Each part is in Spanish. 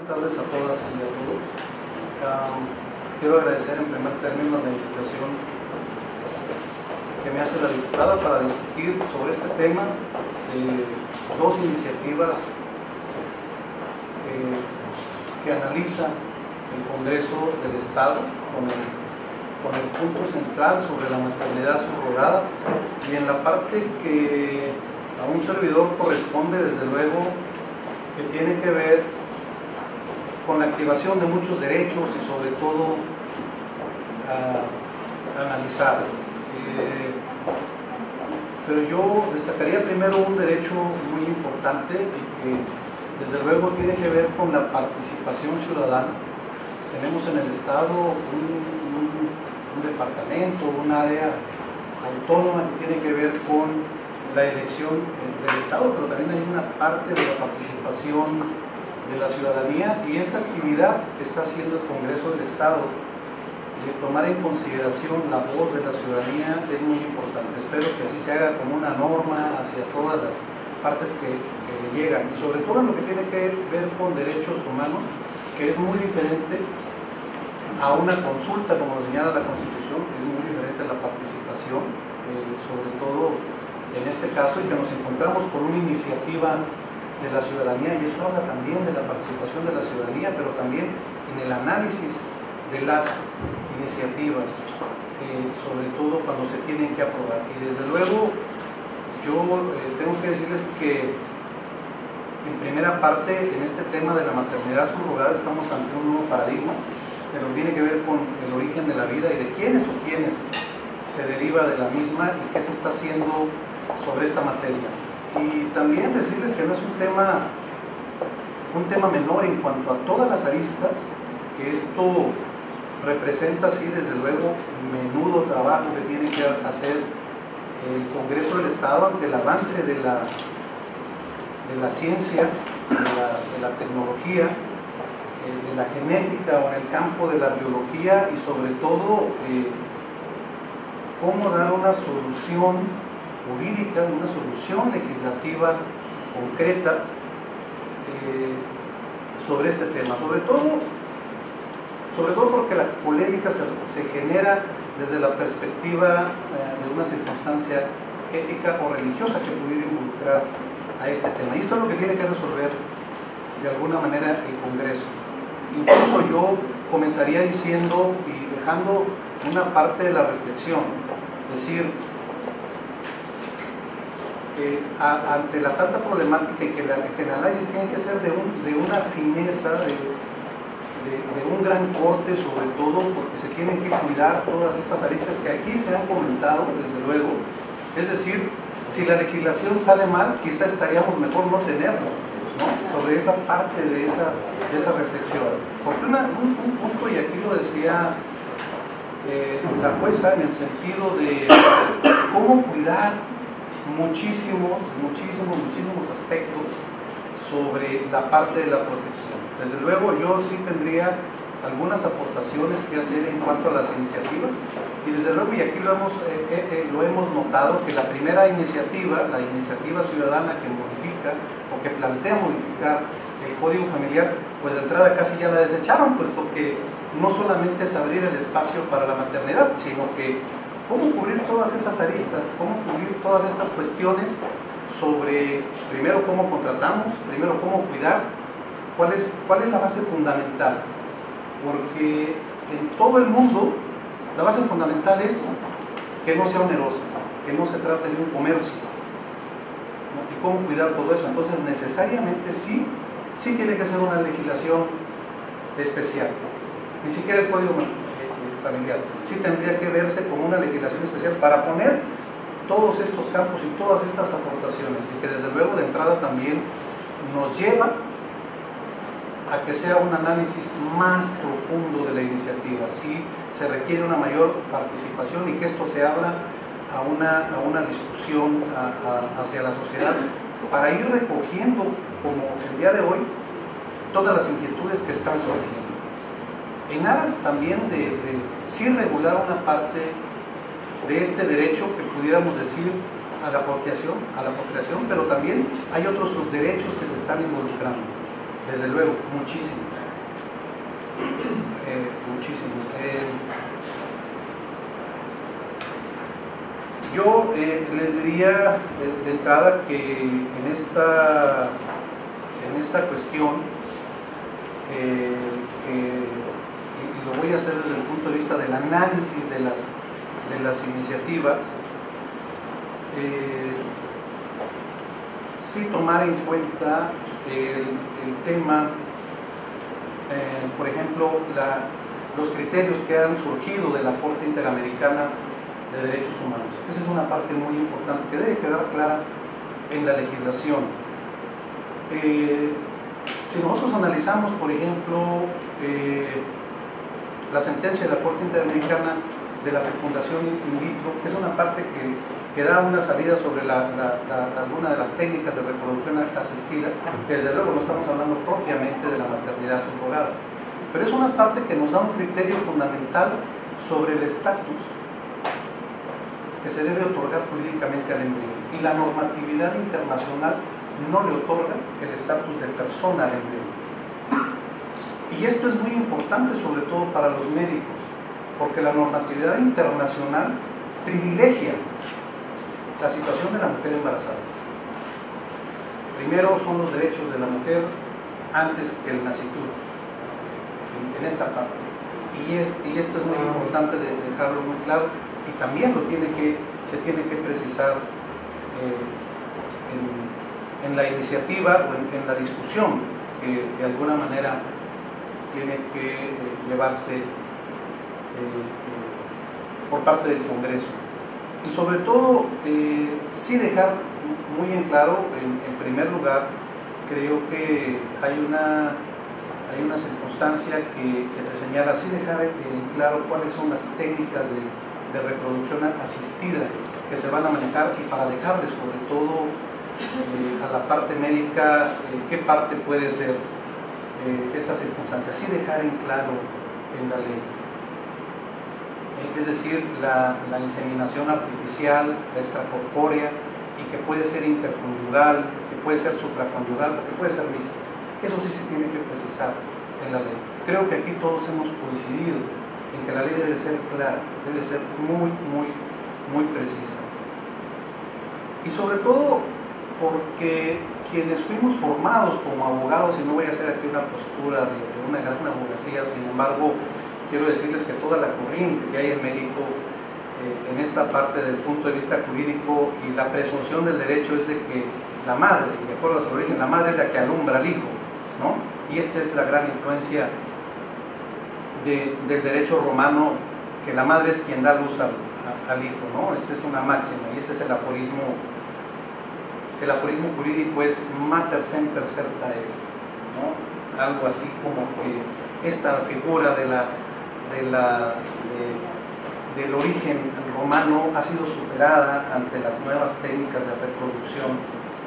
tardes a todas y a todos. Quiero agradecer en primer término la invitación que me hace la diputada para discutir sobre este tema de dos iniciativas que analiza el Congreso del Estado con el punto central sobre la maternidad subrogada, y en la parte que a un servidor corresponde, desde luego, que tiene que ver con la activación de muchos derechos y sobre todo analizar. Pero yo destacaría primero un derecho muy importante y que desde luego tiene que ver con la participación ciudadana. Tenemos en el Estado un departamento, un área autónoma que tiene que ver con la elección del Estado, pero también hay una parte de la participación de la ciudadanía, y esta actividad que está haciendo el Congreso del Estado de tomar en consideración la voz de la ciudadanía es muy importante. Espero que así se haga como una norma hacia todas las partes que le llegan, y sobre todo en lo que tiene que ver con derechos humanos, que es muy diferente a una consulta, como señala la Constitución, es muy diferente a la participación, sobre todo en este caso, y que nos encontramos con una iniciativa de la ciudadanía, y eso habla también de la participación de la ciudadanía, pero también en el análisis de las iniciativas, sobre todo cuando se tienen que aprobar. Y desde luego yo tengo que decirles que en primera parte, en este tema de la maternidad subrogada, estamos ante un nuevo paradigma, pero tiene que ver con el origen de la vida y de quiénes o quiénes se deriva de la misma y qué se está haciendo sobre esta materia. Y también decirles que no es un tema menor en cuanto a todas las aristas, que esto representa, sí, desde luego, menudo trabajo que tiene que hacer el Congreso del Estado ante el avance de la ciencia, de la tecnología, de la genética o en el campo de la biología, y sobre todo cómo dar una solución jurídica, una solución legislativa concreta sobre este tema, sobre todo porque la polémica se genera desde la perspectiva de una circunstancia ética o religiosa que pudiera involucrar a este tema. Y esto es lo que tiene que resolver de alguna manera el Congreso. Incluso yo comenzaría diciendo y dejando una parte de la reflexión, es decir, ante la tanta problemática y que el análisis tiene que ser de una fineza, de un gran corte, sobre todo porque se tienen que cuidar todas estas aristas que aquí se han comentado, desde luego. Es decir, si la legislación sale mal, quizá estaríamos mejor no tenerla, ¿no? Sobre esa parte de esa reflexión. Porque un punto, y aquí lo decía la jueza, en el sentido de cómo cuidar muchísimos aspectos sobre la parte de la protección. Desde luego yo sí tendría algunas aportaciones que hacer en cuanto a las iniciativas, y desde luego, y aquí lo hemos notado, que la primera iniciativa, la iniciativa ciudadana que modifica o que plantea modificar el Código Familiar, pues de entrada casi ya la desecharon, puesto que no solamente es abrir el espacio para la maternidad, sino que cómo cubrir todas esas aristas, cómo cubrir todas estas cuestiones sobre, primero, cómo contratamos, primero, cómo cuidar, cuál es la base fundamental. Porque en todo el mundo la base fundamental es que no sea onerosa, que no se trate de un comercio, ¿no? Y cómo cuidar todo eso. Entonces necesariamente sí tiene que ser una legislación especial. Ni siquiera el Código Familiar, sí tendría que verse como una legislación especial para poner todos estos campos y todas estas aportaciones, y que desde luego de entrada también nos lleva a que sea un análisis más profundo de la iniciativa. Sí se requiere una mayor participación y que esto se abra a una discusión hacia la sociedad, para ir recogiendo, como el día de hoy, todas las inquietudes que están surgiendo, en aras también de sí regular una parte de este derecho que pudiéramos decir a la procreación, pero también hay otros subderechos que se están involucrando. Desde luego, muchísimos. Muchísimos. Yo les diría de entrada que en esta cuestión, y lo voy a hacer desde el punto de vista del análisis de las iniciativas, sí tomar en cuenta el tema, por ejemplo, los criterios que han surgido de la Corte Interamericana de Derechos Humanos. Esa es una parte muy importante que debe quedar clara en la legislación. Si nosotros analizamos, por ejemplo, la sentencia de la Corte Interamericana de la fecundación in vitro, que es una parte que da una salida sobre alguna de las técnicas de reproducción asistida, que desde luego no estamos hablando propiamente de la maternidad subrogada, pero es una parte que nos da un criterio fundamental sobre el estatus que se debe otorgar jurídicamente al embrión, y la normatividad internacional no le otorga el estatus de persona al embrión. Y esto es muy importante, sobre todo para los médicos, porque la normatividad internacional privilegia la situación de la mujer embarazada. Primero son los derechos de la mujer antes que el nasciturus, en esta parte. Y esto es muy importante de dejarlo muy claro, y también se tiene que precisar en la iniciativa o en la discusión que de alguna manera tiene que llevarse por parte del Congreso. Y sobre todo, sí dejar muy en claro, en primer lugar, creo que hay una circunstancia que se señala, sí dejar en claro cuáles son las técnicas de reproducción asistida que se van a manejar, y para dejarle sobre todo a la parte médica qué parte puede ser esta circunstancia, sí dejar en claro en la ley. Es decir, la inseminación artificial, la extracorpórea, y que puede ser interconyugal, que puede ser supraconyugal, o que puede ser mixta. Eso sí se tiene que precisar en la ley. Creo que aquí todos hemos coincidido en que la ley debe ser clara, debe ser muy, muy, muy precisa. Y sobre todo porque quienes fuimos formados como abogados, y no voy a hacer aquí una postura de una gran abogacía, sin embargo, quiero decirles que toda la corriente que hay en México en esta parte del punto de vista jurídico y la presunción del derecho es de que la madre, y de acuerdo a su origen, la madre es la que alumbra al hijo, ¿no? Y esta es la gran influencia del derecho romano, que la madre es quien da luz al hijo, ¿no? Esta es una máxima, y ese es el aforismo jurídico, es mater semper certa es, ¿no? Algo así como que esta figura del origen romano ha sido superada ante las nuevas técnicas de reproducción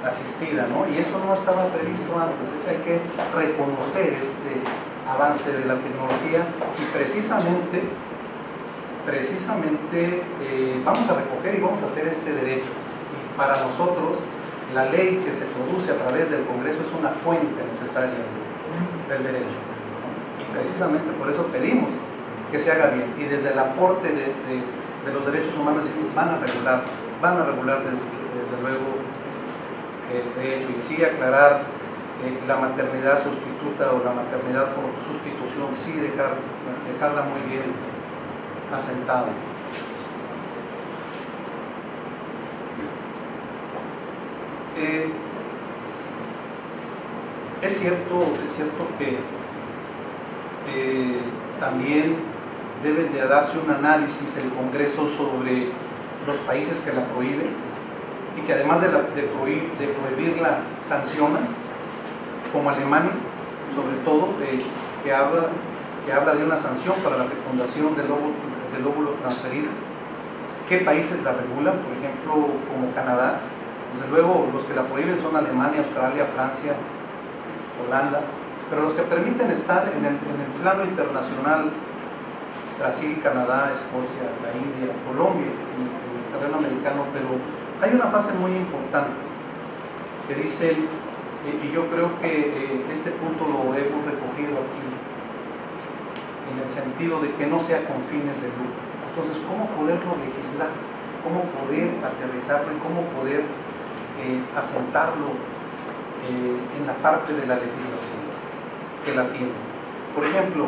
asistida, ¿no? Y eso no estaba previsto antes. Es que hay que reconocer este avance de la tecnología, y precisamente vamos a recoger y vamos a hacer este derecho. Y para nosotros la ley que se produce a través del Congreso es una fuente necesaria del derecho, ¿no? Y precisamente por eso pedimos que se haga bien, y desde el aporte de los derechos humanos van a regular desde luego el derecho, y sí aclarar la maternidad sustituta o la maternidad por sustitución, sí dejarla muy bien asentada. Es cierto que también debe de darse un análisis el Congreso sobre los países que la prohíben, y que además de prohibirla sancionan, como Alemania, sobre todo, que habla de una sanción para la fecundación del óvulo transferido. ¿Qué países la regulan? Por ejemplo, como Canadá. Desde luego, los que la prohíben son Alemania, Australia, Francia, Holanda, pero los que permiten estar en el plano internacional: Brasil, Canadá, Escocia, la India, Colombia, en el terreno americano. Pero hay una fase muy importante que dice Y yo creo que este punto lo hemos recogido aquí, en el sentido de que no sea con fines de lucro. Entonces, ¿cómo poderlo legislar? ¿Cómo poder aterrizarlo y cómo poder asentarlo en la parte de la legislación que la tiene? Por ejemplo,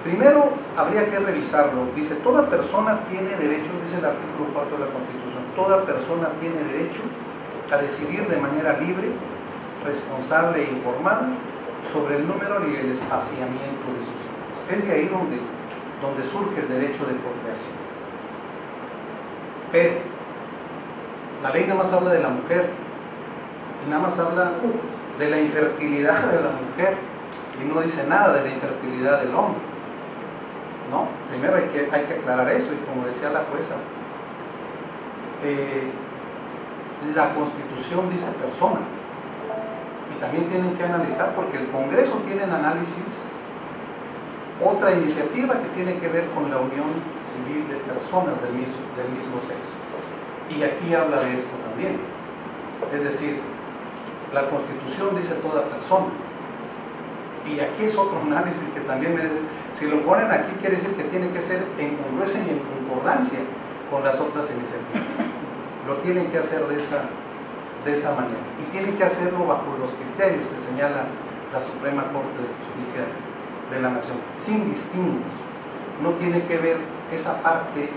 primero habría que revisarlo. Dice, toda persona tiene derecho, dice el artículo 4 de la Constitución, toda persona tiene derecho a decidir de manera libre, responsable e informada sobre el número y el espaciamiento de sus hijos. Es de ahí donde surge el derecho de procreación. Pero la ley nada más habla de la mujer y nada más habla de la infertilidad de la mujer y no dice nada de la infertilidad del hombre. No, primero hay que aclarar eso, y como decía la jueza, la Constitución dice persona, y también tienen que analizar, porque el Congreso tiene en análisis otra iniciativa que tiene que ver con la unión civil de personas del mismo sexo, y aquí habla de esto también. Es decir, la Constitución dice toda persona, y aquí es otro análisis que también si lo ponen aquí quiere decir que tiene que ser en congruencia y en concordancia con las otras iniciativas. Lo tienen que hacer de esa manera, y tienen que hacerlo bajo los criterios que señala la Suprema Corte de Justicia de la Nación, sin distingos. No tiene que ver esa parte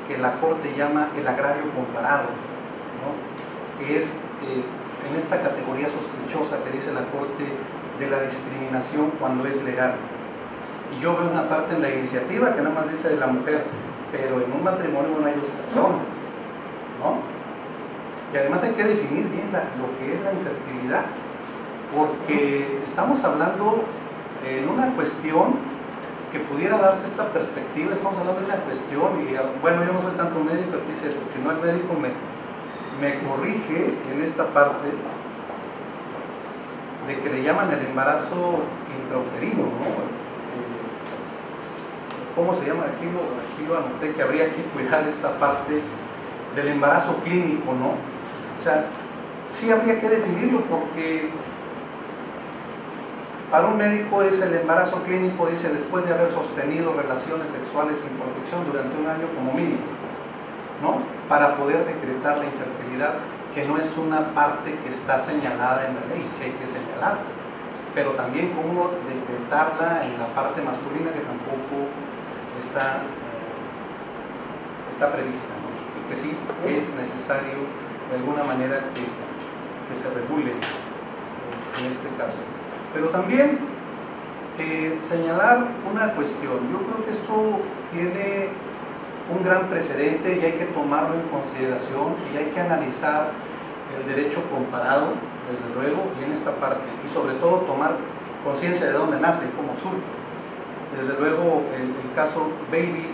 que la Corte llama el agravio comparado, ¿no? Que es en esta categoría sospechosa que dice la Corte de la discriminación cuando es legal. Y yo veo una parte en la iniciativa que nada más dice de la mujer, pero en un matrimonio no hay dos personas, ¿no? Y además hay que definir bien lo que es la infertilidad, porque estamos hablando en una cuestión que pudiera darse esta perspectiva. Estamos hablando de una cuestión, y bueno, yo no soy tanto médico, aquí si no el médico me corrige en esta parte de que le llaman el embarazo intrauterino, ¿no? ¿Cómo se llama? Aquí lo anoté, que habría que cuidar esta parte del embarazo clínico, ¿no? O sea, sí habría que definirlo, porque para un médico es el embarazo clínico, dice, después de haber sostenido relaciones sexuales sin protección durante un año como mínimo, ¿no? Para poder decretar la infertilidad, que no es una parte que está señalada en la ley, sí hay que señalarla, pero también cómo decretarla en la parte masculina, que tampoco está prevista, ¿no? Y que sí es necesario de alguna manera que se regule en este caso. Pero también señalar una cuestión. Yo creo que esto tiene un gran precedente y hay que tomarlo en consideración, y hay que analizar el derecho comparado, desde luego, y en esta parte, y sobre todo tomar conciencia de dónde nace y cómo surge. Desde luego el caso Baby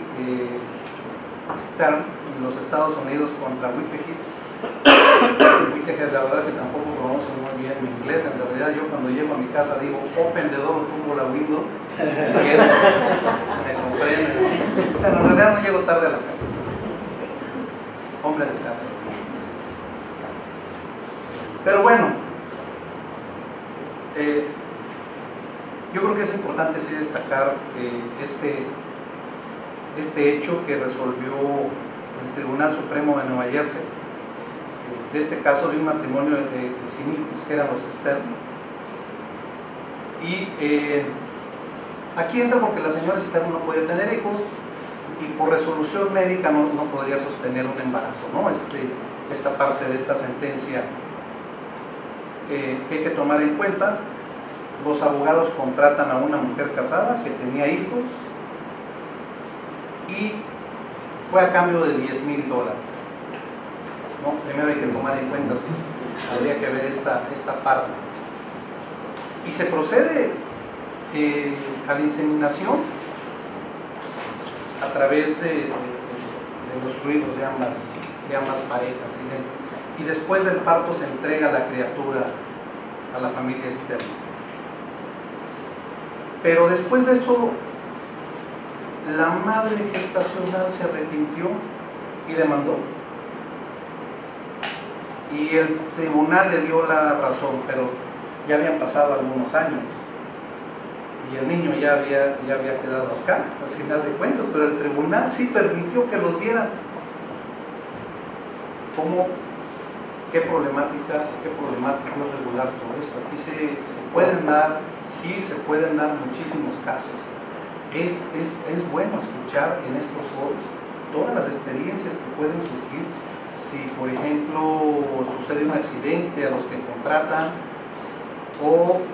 Stern en los Estados Unidos contra Whitehead, la verdad que tampoco pronuncio muy bien mi inglés. En realidad yo cuando llego a mi casa digo open the door, tumbo la window, y él me comprende. Pero en realidad no llego tarde a la casa, hombre de casa. Pero bueno, yo creo que es importante sí destacar este hecho que resolvió el Tribunal Supremo de Nueva Jersey, de este caso de un matrimonio sin hijos, que eran los Stern. Y aquí entra porque la señora Stern no puede tener hijos, y por resolución médica no podría sostener un embarazo, ¿no? Esta parte de esta sentencia que hay que tomar en cuenta. Los abogados contratan a una mujer casada que tenía hijos, y fue a cambio de $10,000, ¿no? Primero hay que tomar en cuenta, sí, habría que ver esta parte. Y se procede a la inseminación a través de los fluidos de ambas parejas, y después del parto se entrega la criatura a la familia externa. Pero después de eso, la madre gestacional se arrepintió y demandó, y el tribunal le dio la razón, pero ya habían pasado algunos años y el niño ya había quedado acá, al final de cuentas, pero el tribunal sí permitió que los vieran. ¿Qué problemática es regular todo esto? Aquí se pueden dar, sí se pueden dar muchísimos casos. Es bueno escuchar en estos foros todas las experiencias que pueden surgir si, por ejemplo, sucede un accidente a los que contratan, o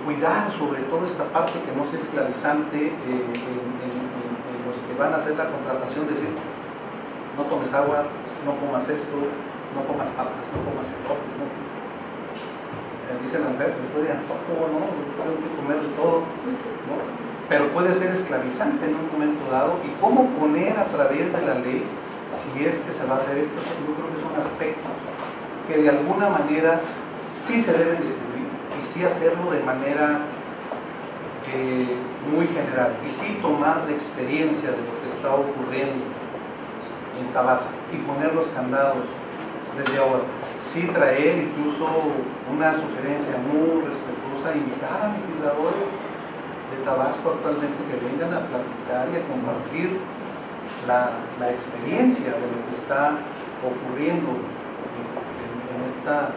cuidar sobre todo esta parte que no sea esclavizante en los que van a hacer la contratación, decir, no tomes agua, no comas esto, no comas papas, no comas elotes, ¿no? Dice la mujer, después de antojo, ¿no? Tengo que comer todo, ¿no? Pero puede ser esclavizante en un momento dado. ¿Y cómo poner a través de la ley, si es que se va a hacer esto? Yo creo que son aspectos que de alguna manera sí se deben de cubrir, y sí hacerlo de manera muy general, y sí tomar la experiencia de lo que está ocurriendo en Tabasco y poner los candados desde ahora. Sí traer incluso una sugerencia muy respetuosa, invitar a legisladores de Tabasco actualmente que vengan a platicar y a compartir la experiencia de lo que está ocurriendo en esta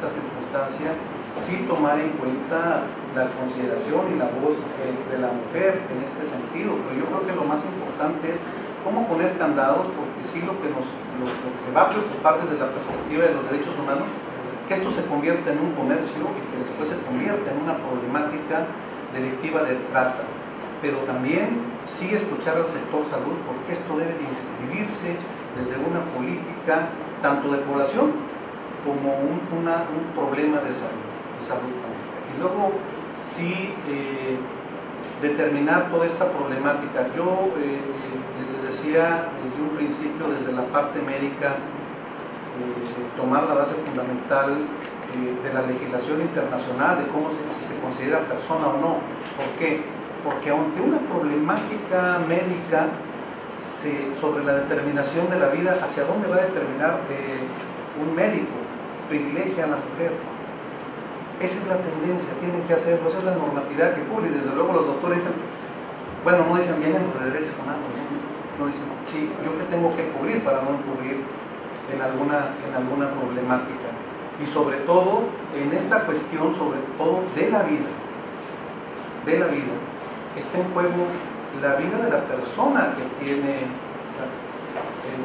circunstancia, sí tomar en cuenta la consideración y la voz de la mujer en este sentido. Pero yo creo que lo más importante es cómo poner candados, porque sí lo que va a preocupar desde la perspectiva de los derechos humanos, que esto se convierta en un comercio y que después se convierta en una problemática delictiva de trata. Pero también sí escuchar al sector salud, porque esto debe de inscribirse desde una política tanto de población como un problema de salud pública. Y luego sí determinar toda esta problemática. Yo les decía desde un principio, desde la parte médica, tomar la base fundamental de la legislación internacional, de cómo si se considera persona o no. ¿Por qué? Porque ante una problemática médica sobre la determinación de la vida, ¿hacia dónde va a determinar un médico? Privilegia a la mujer. Esa es la tendencia, tienen que hacerlo, esa es la normatividad que cubre, y desde luego los doctores dicen, bueno, no dicen bien en los derechos humanos, no dicen, sí, yo qué tengo que cubrir para no incurrir en alguna problemática. Y sobre todo, en esta cuestión, sobre todo de la vida, está en juego la vida de la persona que tiene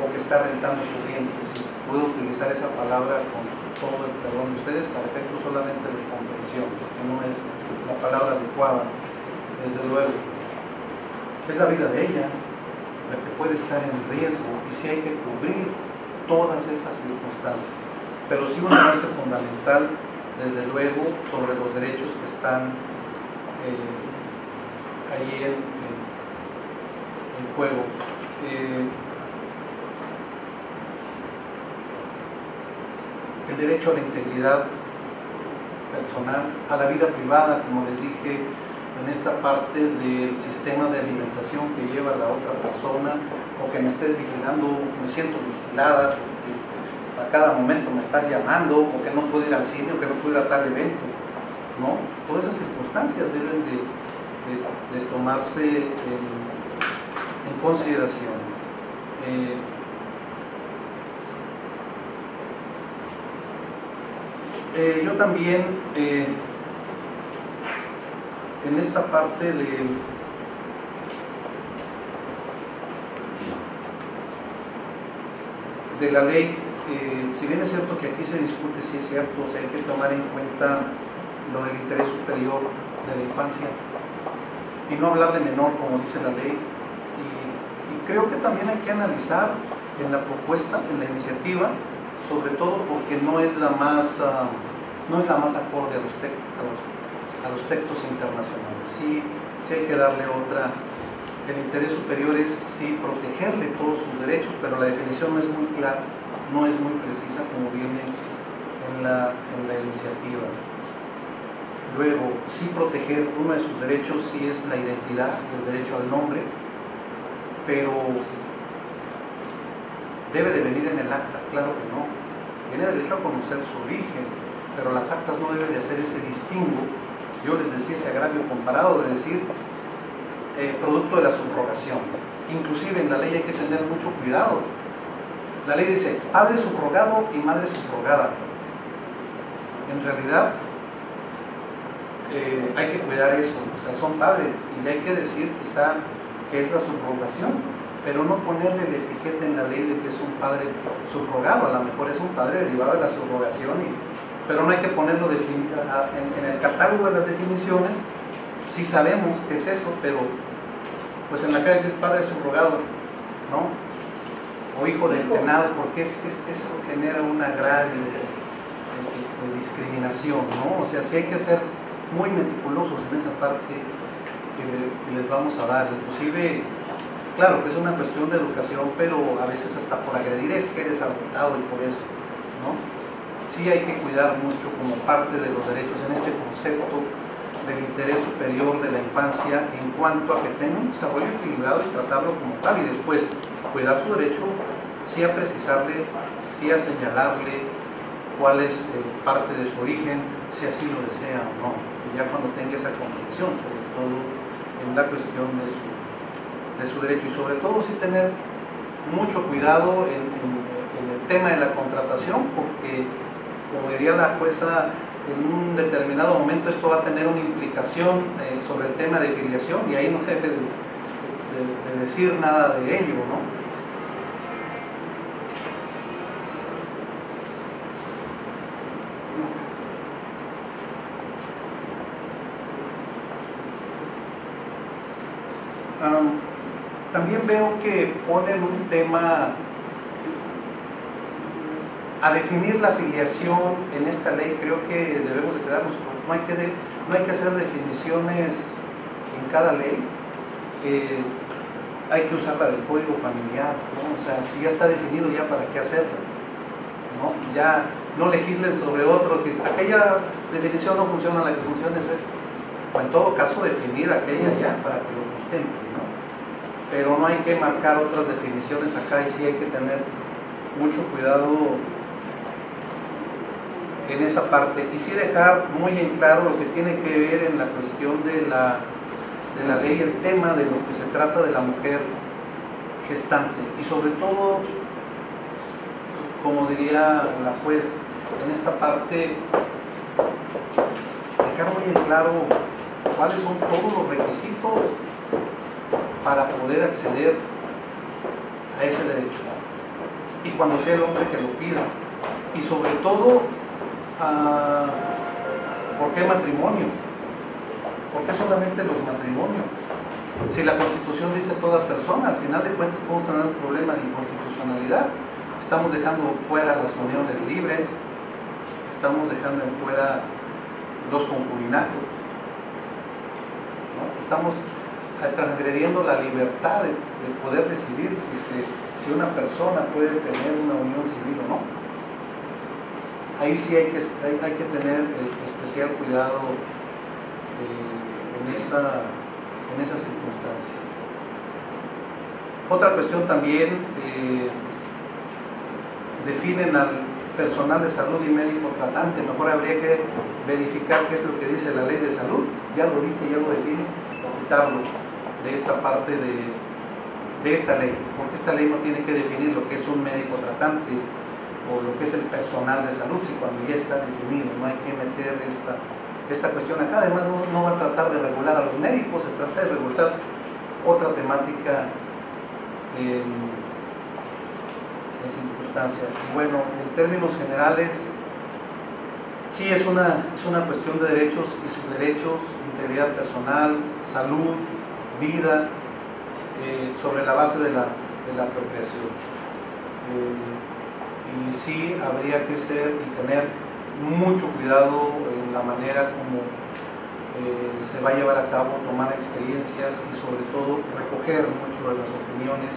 o que está rentando sus dientes. Si puedo utilizar esa palabra con todo el perdón de ustedes, para efectos solamente de comprensión, porque no es la palabra adecuada, desde luego. Es la vida de ella la que puede estar en riesgo, y sí hay que cubrir todas esas circunstancias. Pero sí una base fundamental, desde luego, sobre los derechos que están ahí en juego. El derecho a la integridad personal, a la vida privada, como les dije, en esta parte del sistema de alimentación que lleva la otra persona, o que me estés vigilando, me siento vigilada, porque a cada momento me estás llamando, o que no puedo ir al cine, o que no puedo ir a tal evento, ¿no? Todas esas circunstancias deben de tomarse en consideración. Yo también, en esta parte de la ley, si bien es cierto que aquí se discute si es cierto, o sea, hay que tomar en cuenta lo del interés superior de la infancia y no hablar de menor, como dice la ley, y creo que también hay que analizar en la propuesta, en la iniciativa, sobre todo porque no es la más acorde a los textos internacionales. Sí hay que darle otra. El interés superior es sí protegerle todos sus derechos, pero la definición no es muy clara, no es muy precisa como viene en la iniciativa. Luego, sí proteger uno de sus derechos sí es la identidad, el derecho al nombre, pero debe de venir en el acta, claro que no. Tiene derecho a conocer su origen, pero las actas no deben de hacer ese distingo. Yo les decía ese agravio comparado de decir producto de la subrogación. Inclusive en la ley hay que tener mucho cuidado. La ley dice padre subrogado y madre subrogada. En realidad hay que cuidar eso, o sea, son padres, y hay que decir quizá que es la subrogación, pero no ponerle la etiqueta en la ley de que es un padre subrogado. A lo mejor es un padre derivado de la subrogación, pero no hay que ponerlo en el catálogo de las definiciones. Sí sabemos que es eso, pero pues en la calle dice padre subrogado, ¿no? O hijo del penado, porque eso genera una grave de discriminación, ¿no? O sea, sí hay que ser muy meticulosos en esa parte que les vamos a dar. Inclusive, claro que es una cuestión de educación, pero a veces hasta por agredir es que eres adoptado y por eso, ¿no? Sí hay que cuidar mucho como parte de los derechos en este concepto del interés superior de la infancia en cuanto a que tenga un desarrollo equilibrado y tratarlo como tal, y después cuidar su derecho, sí a precisarle, sí a señalarle cuál es parte de su origen, si así lo desea o no, y ya cuando tenga esa comprensión, sobre todo en la cuestión de su derecho, y sobre todo sí tener mucho cuidado en el tema de la contratación, porque como diría la jueza, en un determinado momento esto va a tener una implicación sobre el tema de filiación, y ahí no debe de decir nada de ello, ¿no? También veo que ponen un tema a definir la filiación en esta ley. Creo que debemos de quedarnos, no hay que hacer definiciones en cada ley, hay que usar la del código familiar, ¿no? O sea, si ya está definido, ya para qué hacerlo, ¿no? Ya no legislen sobre otro, que aquella definición no funciona, la que funciona es esta, o en todo caso definir aquella ya para que lo contemple, ¿no? Pero no hay que marcar otras definiciones acá, y sí hay que tener mucho cuidado en esa parte, y sí dejar muy en claro lo que tiene que ver en la cuestión de la ley, el tema de lo que se trata de la mujer gestante, y sobre todo, como diría la juez, en esta parte dejar muy en claro cuáles son todos los requisitos para poder acceder a ese derecho, y cuando sea el hombre que lo pida, y sobre todo ¿por qué matrimonio? ¿Por qué solamente los matrimonios? Si la Constitución dice toda persona, al final de cuentas podemos tener un problema de inconstitucionalidad. Estamos dejando fuera las uniones libres, estamos dejando fuera los concubinatos, ¿no? Estamos transgrediendo la libertad de poder decidir si una persona puede tener una unión civil o no. Ahí sí hay que tener especial cuidado en esas circunstancias. Otra cuestión también, definen al personal de salud y médico tratante. Mejor habría que verificar qué es lo que dice la ley de salud, ya lo dice, ya lo define, o quitarlo de esta parte de esta ley, porque esta ley no tiene que definir lo que es un médico tratante o lo que es el personal de salud, si cuando ya está definido, no hay que meter esta cuestión acá. Además no va a tratar de regular a los médicos, se trata de regular otra temática en circunstancias. Y bueno, en términos generales, sí es una cuestión de derechos y subderechos, integridad personal, salud, vida, sobre la base de la procreación. Y sí habría que ser y tener mucho cuidado en la manera como se va a llevar a cabo, tomar experiencias y sobre todo recoger mucho de las opiniones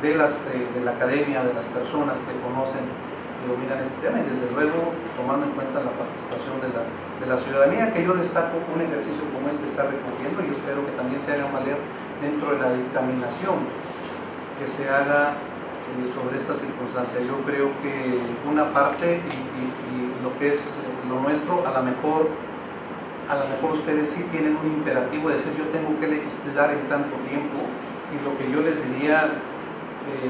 de la academia, de las personas que conocen y dominan este tema, y desde luego tomando en cuenta la participación de la ciudadanía, que yo destaco un ejercicio como este está recogiendo, y espero que también se haga valer dentro de la dictaminación que se haga sobre esta circunstancia. Yo creo que una parte y lo que es lo nuestro, a lo mejor ustedes sí tienen un imperativo de decir yo tengo que legislar en tanto tiempo, y lo que yo les diría,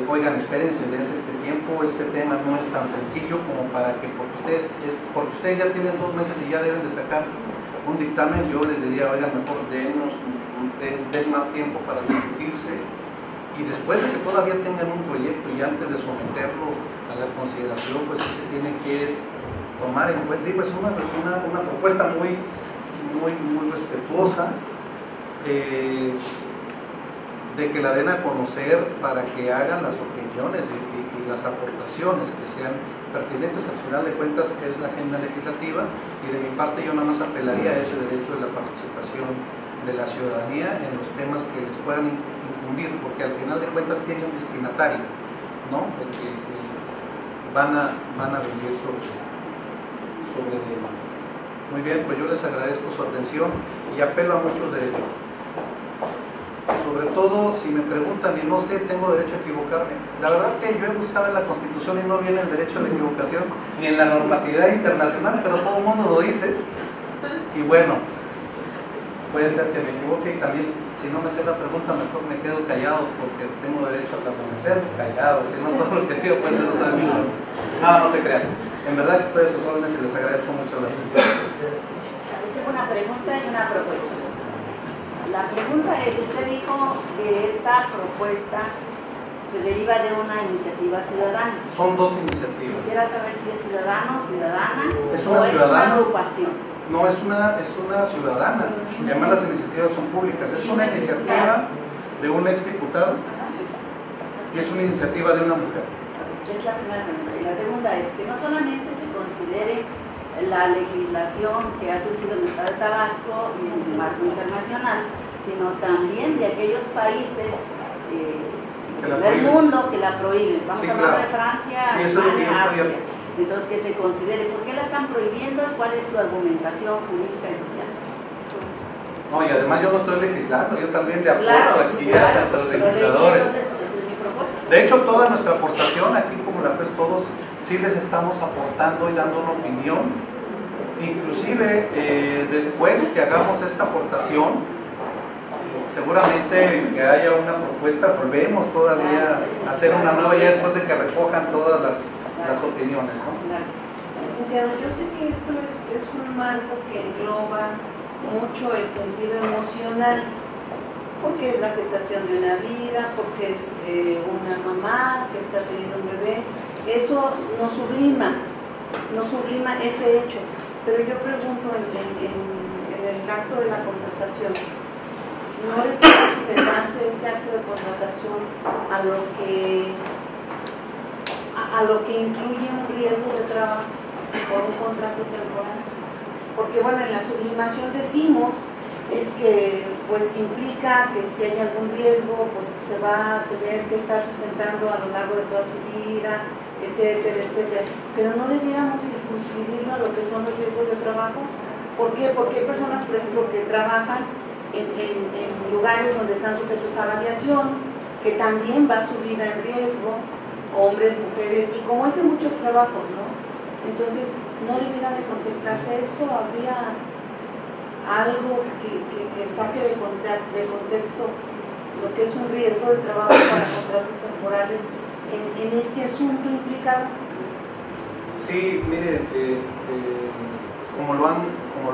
oigan, espérense, dense este tiempo, este tema no es tan sencillo como para que, porque ustedes ya tienen 2 meses y ya deben de sacar un dictamen, yo les diría, oigan, mejor den más tiempo para discutirse, y después de que todavía tengan un proyecto y antes de someterlo a la consideración, pues se tiene que tomar en cuenta. Digo, es una propuesta muy respetuosa, de que la den a conocer para que hagan las opiniones y las aportaciones que sean pertinentes. Al final de cuentas es la agenda legislativa, y de mi parte yo nada más apelaría a ese derecho de la participación de la ciudadanía en los temas que les puedan incumbir, porque al final de cuentas tiene un destinatario, ¿no? De que van a vivir sobre el tema. Muy bien, pues yo les agradezco su atención y apelo a muchos derechos. Sobre todo, si me preguntan y no sé, tengo derecho a equivocarme. La verdad que yo he buscado en la Constitución y no viene el derecho a la equivocación, ni en la normatividad internacional, pero todo el mundo lo dice. Y bueno, puede ser que me equivoque, y también, si no me sé la pregunta, mejor me quedo callado, porque tengo derecho a permanecer callado, si no todo lo que digo puede ser usado en mi contra. No se crean. En verdad que estoy a sus órdenes y les agradezco mucho la atención. Tengo una pregunta y una propuesta. La pregunta es, usted dijo que esta propuesta se deriva de una iniciativa ciudadana. Son 2 iniciativas. Quisiera saber si es ciudadano, ciudadana, es o es una agrupación. No, es una ciudadana. Y además las iniciativas son públicas. Es una iniciativa de un exdiputado y es una iniciativa de una mujer. Es la primera pregunta. Y la segunda es que no solamente se considere la legislación que ha surgido en el Estado de Tabasco y en el marco internacional, sino también de aquellos países del mundo que la prohíben. Estamos hablando de Francia, Alemania, Austria. Entonces, que se considere por qué la están prohibiendo, cuál es su argumentación jurídica y social. No, y además yo no estoy legislando, yo también le aporto aquí a los legisladores. De hecho, toda nuestra aportación aquí, como la pues todos, sí les estamos aportando y dando una opinión. Inclusive, después que hagamos esta aportación, seguramente que haya una propuesta, volvemos todavía a hacer una nueva, ya después de que recojan todas las opiniones, ¿no? Licenciado, yo sé que esto es un marco que engloba mucho el sentido emocional, porque es la gestación de una vida, porque es una mamá que está teniendo un bebé. Eso nos sublima ese hecho. Pero yo pregunto en el acto de la contratación, ¿no debe sujetarse este acto de contratación a lo que incluye un riesgo de trabajo por un contrato temporal? Porque bueno, en la sublimación decimos es que pues implica que si hay algún riesgo pues se va a tener que estar sustentando a lo largo de toda su vida, etcétera, etcétera, pero no debiéramos circunscribirlo a lo que son los riesgos de trabajo. ¿Por qué? Porque hay personas, por ejemplo, que trabajan en lugares donde están sujetos a radiación, que también va su vida en riesgo, hombres, mujeres, y como es en muchos trabajos, ¿no? Entonces, ¿no debiera de contemplarse esto? ¿Habría algo que saque de contexto lo que es un riesgo de trabajo para contratos temporales en este asunto implicado? Sí, mire, como lo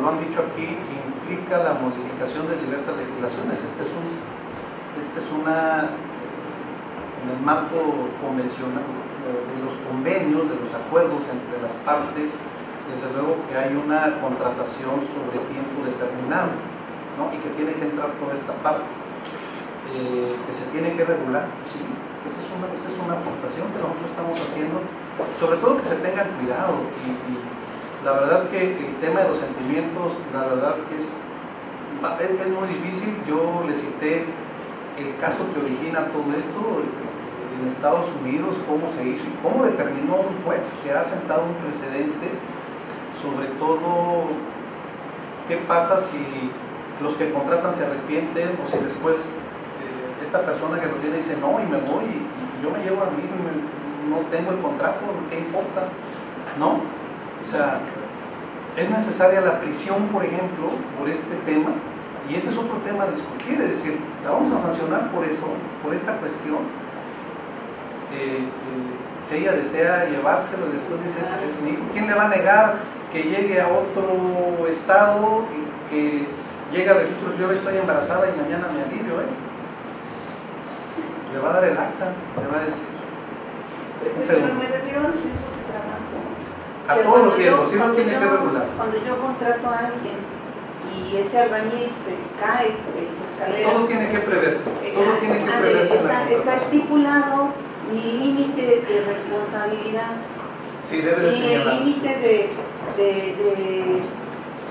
han dicho aquí, implica la modificación de diversas legislaciones. Este es una, en el marco convencional de los convenios, de los acuerdos entre las partes, desde luego que hay una contratación sobre tiempo determinado, ¿no? Y que tiene que entrar toda esta parte, que se tiene que regular, ¿sí? Esta es una aportación que nosotros estamos haciendo, sobre todo que se tengan cuidado, y la verdad que el tema de los sentimientos, la verdad que es muy difícil. Yo le cité el caso que origina todo esto en Estados Unidos, cómo se hizo y cómo determinó un juez que ha sentado un precedente, sobre todo qué pasa si los que contratan se arrepienten o si después esta persona que lo tiene dice no y me voy y yo me llevo a mí, no tengo el contrato, ¿qué importa? ¿No? O sea, es necesaria la prisión, por ejemplo, por este tema, y ese es otro tema a discutir, es decir, la vamos a sancionar por eso, por esta cuestión. Si ella desea llevárselo y después dice, es mi hijo, ¿quién le va a negar que llegue a otro estado y que llegue al registro, yo estoy embarazada y mañana me alivio? Le va a dar el acta, le va a decir. Pero me refiero a los riesgos de trabajo. A todos los riesgos, sí lo tiene que regular. Cuando yo contrato a alguien y ese albañil se cae de las escaleras, todo tiene que preverse, todo tiene que preverse. Está estipulado mi límite de responsabilidad, sí, debe de y el límite de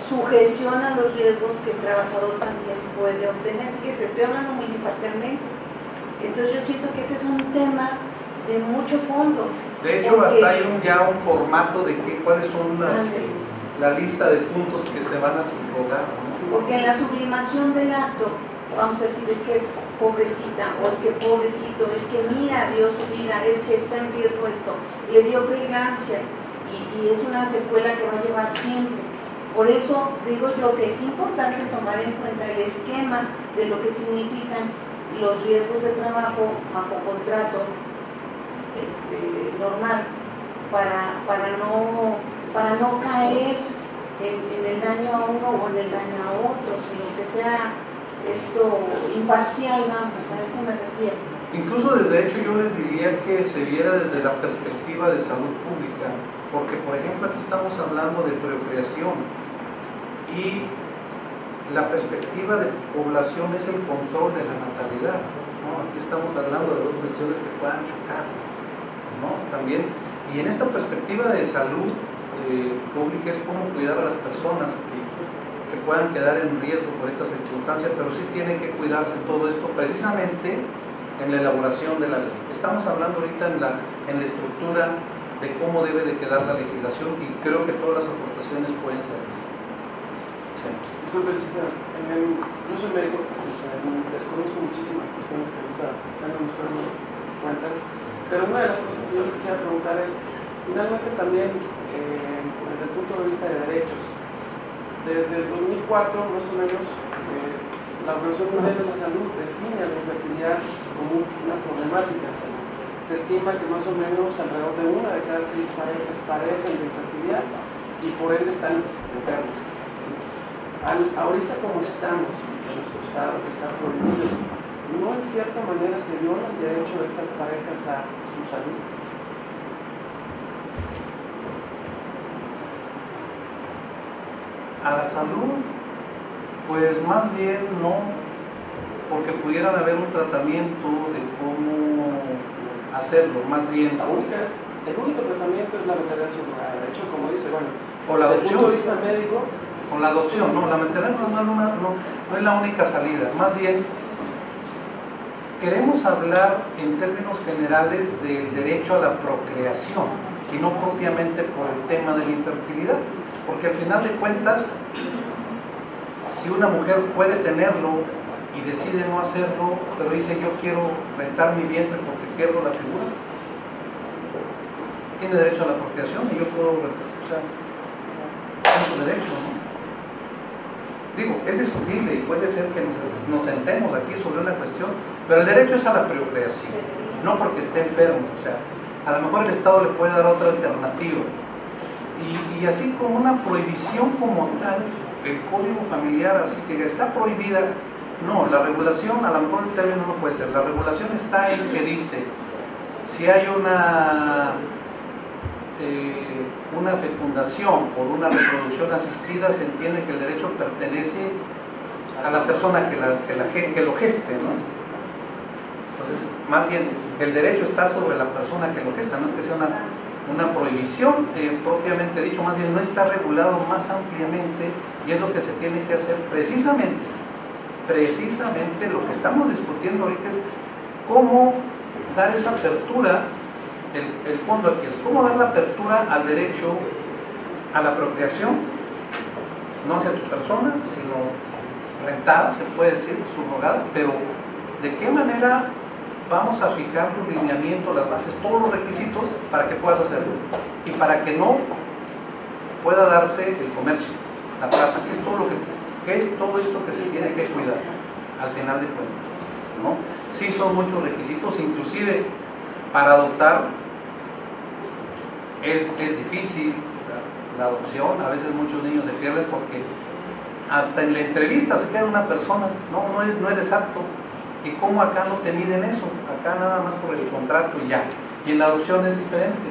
sujeción a los riesgos que el trabajador también puede obtener. Fíjese, estoy hablando muy imparcialmente. Entonces yo siento que ese es un tema de mucho fondo. De hecho, hasta hay ya un formato de cuáles son la lista de puntos que se van a subrogar, ¿no? Porque en la sublimación del acto, vamos a decir, es que pobrecita, o es que pobrecito, es que mira, dio su vida, es que está en riesgo esto, le dio preeclampsia y es una secuela que va a llevar siempre. Por eso digo yo que es importante tomar en cuenta el esquema de lo que significan los riesgos de trabajo bajo contrato normal, para no caer en el daño a uno o en el daño a otro, sino que sea esto imparcial, vamos, a eso me refiero. Incluso desde hecho yo les diría que se viera desde la perspectiva de salud pública, porque por ejemplo aquí estamos hablando de procreación y la perspectiva de población es el control de la natalidad, ¿no? Aquí estamos hablando de dos cuestiones que puedan chocar, ¿no? También, y en esta perspectiva de salud pública es cómo cuidar a las personas que puedan quedar en riesgo por esta circunstancia, pero sí tiene que cuidarse todo esto precisamente en la elaboración de la ley. Estamos hablando ahorita en la estructura de cómo debe de quedar la legislación y creo que todas las aportaciones pueden ser. Sí. Disculpe, licenciada, yo soy médico, desconozco muchísimas cuestiones que ahorita me están dando cuenta, pero una de las cosas que yo le quisiera preguntar es, finalmente también, desde el punto de vista de derechos, desde el 2004 más o menos, la Organización Mundial de la Salud define a la infertilidad como una problemática. Se estima que más o menos alrededor de 1 de cada 6 parejas padecen de infertilidad y por ende están enfermas. Ahorita como estamos en nuestro estado, que está prohibido, ¿no en cierta manera se viola el derecho de esas parejas a su salud? A la salud, pues más bien no, porque pudieran haber un tratamiento de cómo hacerlo, más bien. El único tratamiento es la maternidad subrogada. De hecho, como dice, bueno, o la desde el punto adopción, de vista médico, con la adopción, no, la maternidad no es la única salida, más bien queremos hablar en términos generales del derecho a la procreación y no propiamente por el tema de la infertilidad, porque al final de cuentas, si una mujer puede tenerlo y decide no hacerlo, pero dice yo quiero rentar mi vientre porque pierdo la figura, tiene derecho a la procreación y yo puedo, o sea, tengo derecho, ¿no? Digo, es discutible y puede ser que nos sentemos aquí sobre una cuestión, pero el derecho es a la procreación, no porque esté enfermo, o sea, a lo mejor el Estado le puede dar otra alternativa. Y así como una prohibición como tal, el código familiar, así que está prohibida, no, la regulación, a lo mejor el término no puede ser, la regulación está en que dice, si hay una fecundación por una reproducción asistida, se entiende que el derecho pertenece a la persona que lo geste, ¿no? Entonces, más bien, el derecho está sobre la persona que lo gesta, no es que sea una prohibición propiamente dicho, más bien no está regulado más ampliamente y es lo que se tiene que hacer precisamente lo que estamos discutiendo ahorita es cómo dar esa apertura. El fondo aquí es cómo dar la apertura al derecho a la procreación, no hacia tu persona, sino rentada, se puede decir, subrogada, pero de qué manera vamos a fijar los lineamientos, las bases, todos los requisitos para que puedas hacerlo y para que no pueda darse el comercio, la trata, que es todo esto que se tiene que cuidar al final de cuentas, ¿no? Sí son muchos requisitos, inclusive para adoptar es difícil la adopción. A veces muchos niños se pierden porque hasta en la entrevista se queda una persona, no eres apto. ¿Y cómo acá no te miden eso? Acá nada más por el contrato y ya. Y en la adopción es diferente.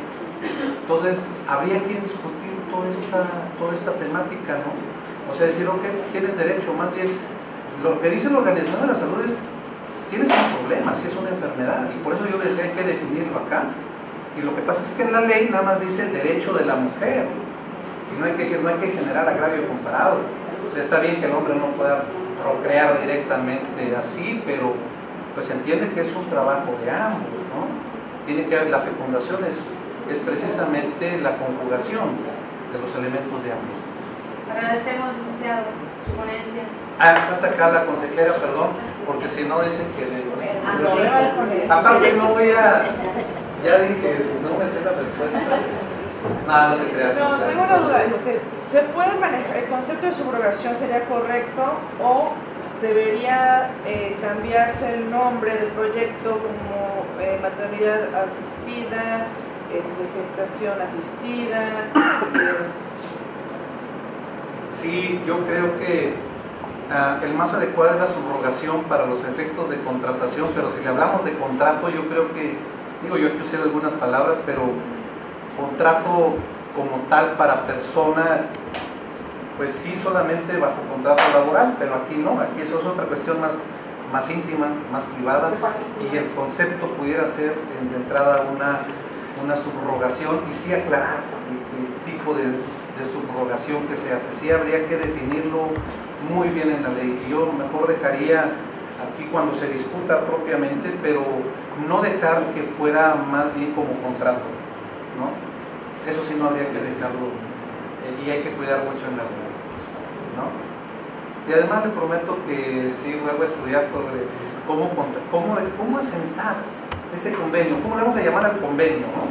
Entonces habría que discutir toda esta temática, ¿no? O sea, decir, ok, tienes derecho, más bien lo que dice la Organización de la Salud es, tienes un problema, si es una enfermedad, y por eso yo decía, hay que definirlo acá. Y lo que pasa es que en la ley nada más dice el derecho de la mujer, y no hay que decir, no hay que generar agravio comparado. O sea, está bien que el hombre no pueda procrear directamente así, pero pues se entiende que es un trabajo de ambos, ¿no? Tiene que haber, la fecundación es precisamente la conjugación de los elementos de ambos. Agradecemos, licenciado, su ponencia. Falta acá la consejera, perdón, porque si no dicen que... Aparte no voy a... Ya dije, si no me sé la respuesta... No te creas. No, tengo una duda. ¿Se puede manejar, el concepto de subrogación sería correcto o debería cambiarse el nombre del proyecto como maternidad asistida, gestación asistida? Sí, yo creo que el más adecuado es la subrogación para los efectos de contratación, pero si le hablamos de contrato, yo creo que, digo, yo he usado algunas palabras, pero contrato como tal para persona, pues sí, solamente bajo contrato laboral, pero aquí no, aquí eso es otra cuestión más íntima, más privada, y el concepto pudiera ser de entrada una subrogación, y sí aclarar el tipo de subrogación que se hace. Sí habría que definirlo muy bien en la ley, y yo mejor dejaría aquí cuando se discuta propiamente, pero no dejar que fuera más bien como contrato, ¿no? Eso sí no habría que dejarlo, y hay que cuidar mucho en la ley, ¿no? Y además le prometo que sí vuelvo a estudiar sobre cómo asentar ese convenio, cómo le vamos a llamar al convenio, ¿no?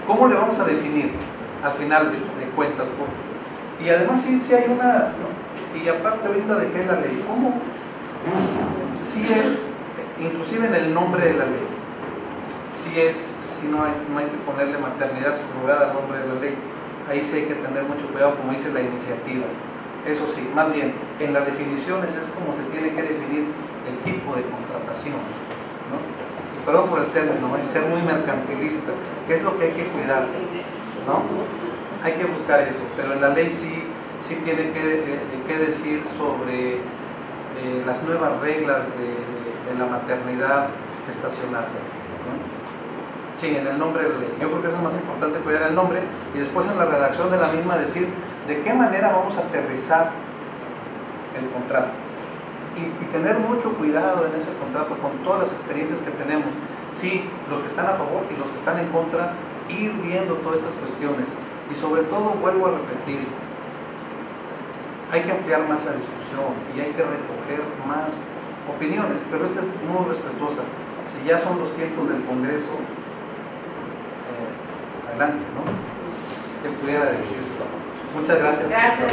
¿Cómo le vamos a definir al final de cuentas? Y además sí hay una, ¿no? Y aparte ahorita dejé la ley, ¿cómo? Sí es, inclusive en el nombre de la ley, sí no hay que ponerle maternidad subrogada al nombre de la ley. Ahí sí hay que tener mucho cuidado, como dice la iniciativa. Eso sí, más bien, en las definiciones es como se tiene que definir el tipo de contratación, ¿no? Y perdón por el término, el ser muy mercantilista, que es lo que hay que cuidar, ¿no? Hay que buscar eso, pero en la ley sí tiene que decir sobre las nuevas reglas de la maternidad estacionaria, ¿no? Sí, en el nombre de la ley. Yo creo que eso es más importante, cuidar el nombre, y después en la redacción de la misma decir de qué manera vamos a aterrizar el contrato. Y tener mucho cuidado en ese contrato con todas las experiencias que tenemos. Sí, los que están a favor y los que están en contra, ir viendo todas estas cuestiones. Y sobre todo, vuelvo a repetir, hay que ampliar más la discusión y hay que recoger más opiniones, pero esta es muy respetuosa. Si ya son los tiempos del Congreso, adelante, ¿no? ¿Qué pudiera decir? Muchas gracias. Gracias.